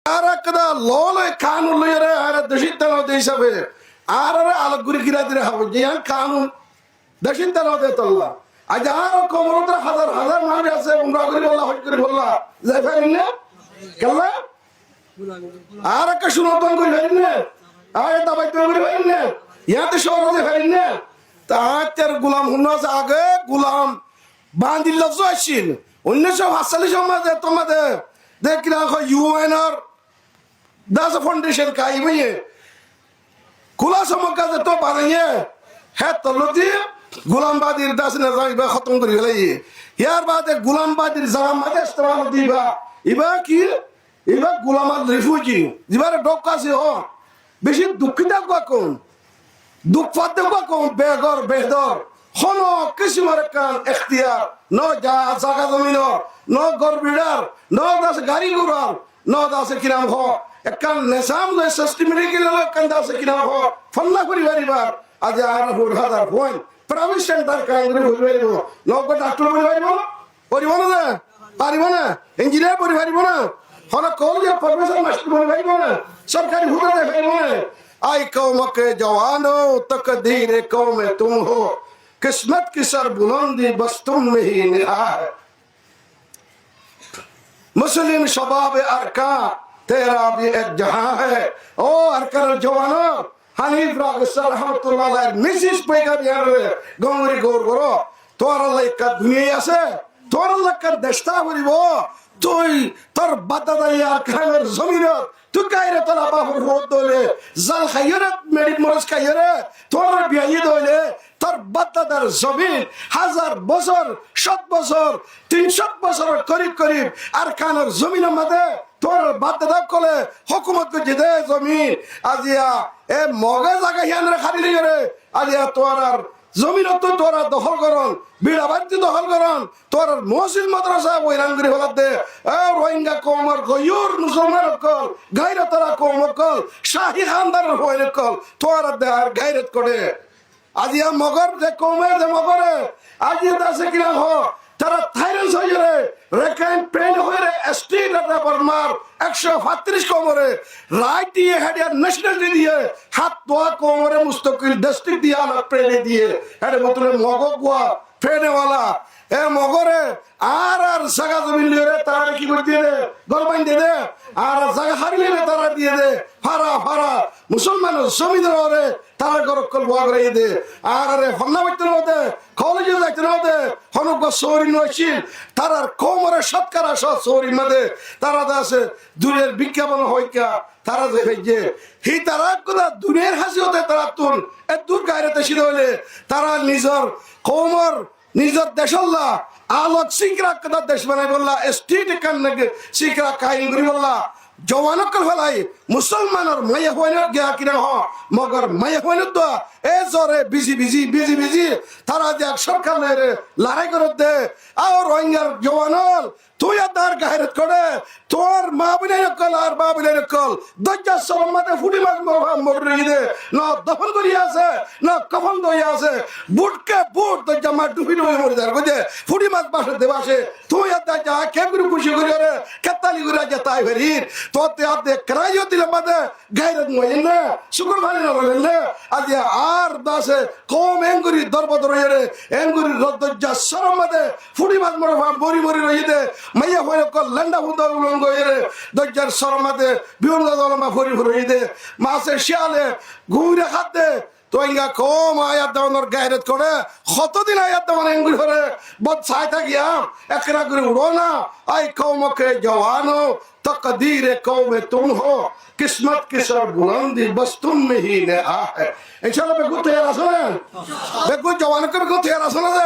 Arakada lolo kanun lere ara dashintano desabe ara alaguri giradire habo jiyan kanun dashintano de tolla ajaro komrodra hazar hazar mari ase umra kori bolla hoj kori bolla zafarinne kalla araka shunoton kori farinne aye dabai to kori farinne yate shoro de farinne তাহার গোলাম হুন্নাস আগে গোলাম bundle লফজ আসছিল 1947 সমাজে তোমাদের দেখলা UNR Das foundation কাইবে খোলা সমকাজে তো বানাইয়ে হ্যাঁ তলতি গোলামবাদীর দাস না যাইবা খতম করে গেলাই ইয়ার বাদে গোলামবাদীর জামাতে ইস্তেমাল দিবা ইবা কি ইবা গোলামাত রিফিউজি জিবারে ডকাছে হ বেশি দুঃখিত কোন দুঃখ পাতে কোন বেগর বেদর হনো কিসিমার কান ইখতিয়ার ন জায়গা জমিন ন গরবিড়ার ন দাস গাড়ি গুড়ার ন দাস কিরাম হ একান নিজাম লয় সিস্টেমেটিক্যালি কান দাস কিরাম হ ফল্লা করি বারিবার আজ আর 4000 পয়েন্ট প্রাইভেট সেন্টার কাঙ্গরি হইবারিব নগদ ডাক্তার হইবারিব পরিব না পারিব না ইঞ্জিনিয়ার পরিবারিব না হলো কলেজে প্রফেসর মাস্টার হইবারিব না সরকারি হুদা দেখাইব না आई कौम के जवानो तकदीर कौम तुम हो किस्मत की सर बुलंदी बस तुम में ही निहा है मुस्लिम शबाब अरका तेरा भी एक जहां है ओ अरकर जवानो हनीफ रागसर रहमतुल्लाह अलैह मिसिस पेगा बिहार गंगरी गोर करो तोरा लाइका दुनिया से तोरा लाइका दस्ता बरिबो তুই তোর বাদাদা ইয়ার খানের জমিনত তুই কাইরে তোর বাপর ভোট দলে জাল খাইরে মেডিক মরস খাইরে তোর বিয়াই দলে তোর বাদাদার জমিন 1000 বছর 7 বছর 300 বছর করিব করিব আর খানের জমিনের মধ্যে তোর বাদাদা কলে হুকুমত কে দে জমিন আজিয়া এ মগে জায়গা হিয়ানরে খালি রে আজিয়া তোর আর জমিন তো তোরা দখল করন বিড়াবাড়ি দখল করন তোর মসজিদ মাদ্রাসা বৈরাঙ্গরি হলাত দে রোহিঙ্গা কৌমর গয়ুর মুসলমান কল গাইরা তারা কৌম কল শাহী খানদার হইলে কল তোরা দে আর গাইরত করে আজিয়া মগর যে কৌমের যে মগরে আজিয়া দাসে কিনা হ তারা থাইলেন্ড হইরে রেকাইন পেন হইরে এসটি ডাটা বর্মার 135 কোমরে রাইট দিয়ে হেডিয়ার ন্যাশনালিটি দিয়ে হাত দোয়া কোমরে মুস্তাকিল ডিস্ট্রিক্ট দিয়া না পেনে দিয়ে হেডে মতলে মগগুয়া পেনেওয়ালা এ মগরে আর আর জায়গা জমিন লিয়ে তারা কি করে দিয়ে দে গলবাইন দিয়ে দে আর জায়গা হারিলে তারা দিয়ে দে ফারা ফারা মুসলমান জমিদার ওরে তারা গরকল ভোয়া করে দে আর আরে হন্না বাইতে নদে কলেজে যাইতে নদে হনুক সৌরি নইছিল তারার কোমরে সৎকারা সৎ সৌরির মধ্যে তারা আছে দূরের বিজ্ঞাপন হইকা তারা যে ভেজে হি তারা কোথা দূরের হাসি হতে তারা তুন এ দূর গায়রাতে সিধ হইলে তারা নিজের কোমর নিজের দেশল্লা আলোক সিংরা কথা দেশ বানাই বললা স্ট্রিট কান্নাকে সিংরা কাহিনী করি বললা জওয়ানক ফেলাই মুসলমানের মায়া হইন গিয়া কিনা হ মগর মায়া হইন তো এ জরে বিজি বিজি বিজি বিজি তারা যে সরকার লড়াই করে দে আর রোহিঙ্গার জওয়ানল তুই তার গায়রত করে তোর মা বিলে কল আর মা বিলে কল দজ্জা সরমাতে ফুটি মাছ মরি দে না দফন করি আছে না কফন দই আছে বুটকে বুট দজ্জা মা ডুবি ডুবি মরি দার কইতে ফুটি মাছ বাসে দেবাসে তুই আদা যা কেমগুরি খুশি করি রে কেতালি গুরা যে তাই ভেরির তোতে আদে ক্রাইও দিলে মাদে গায়রত মইন না শুকর ভালি না বলেন আজ আর দাসে কম এঙ্গুরি দরবদর রে এঙ্গুরি দজ্জা সরমাতে ফুটি মাছ মরি মরি রই দে মাইয়া হয়ে কল লন্ডা হুদা উলঙ্গ এরে দজ্জার শরমাতে বিভিন্ন দলমা ফরি ফরি দে মাসে শিয়ালে ঘুরে খাতে তোইঙ্গা কম আয়াত দাওয়ানোর গায়রত করে কতদিন আয়াত দাওয়ান এঙ্গুরি করে বদ ছাই থাকিয়া একরা করে উড়ো না আই কৌমকে জওয়ানো तकदीर कौम तुम हो किस्मत की सर बुलंदी बस तुम में ही ने आ है इंशाल्लाह बेगु तैयार आसो ना बेगु जवान के बेगु तैयार आसो ना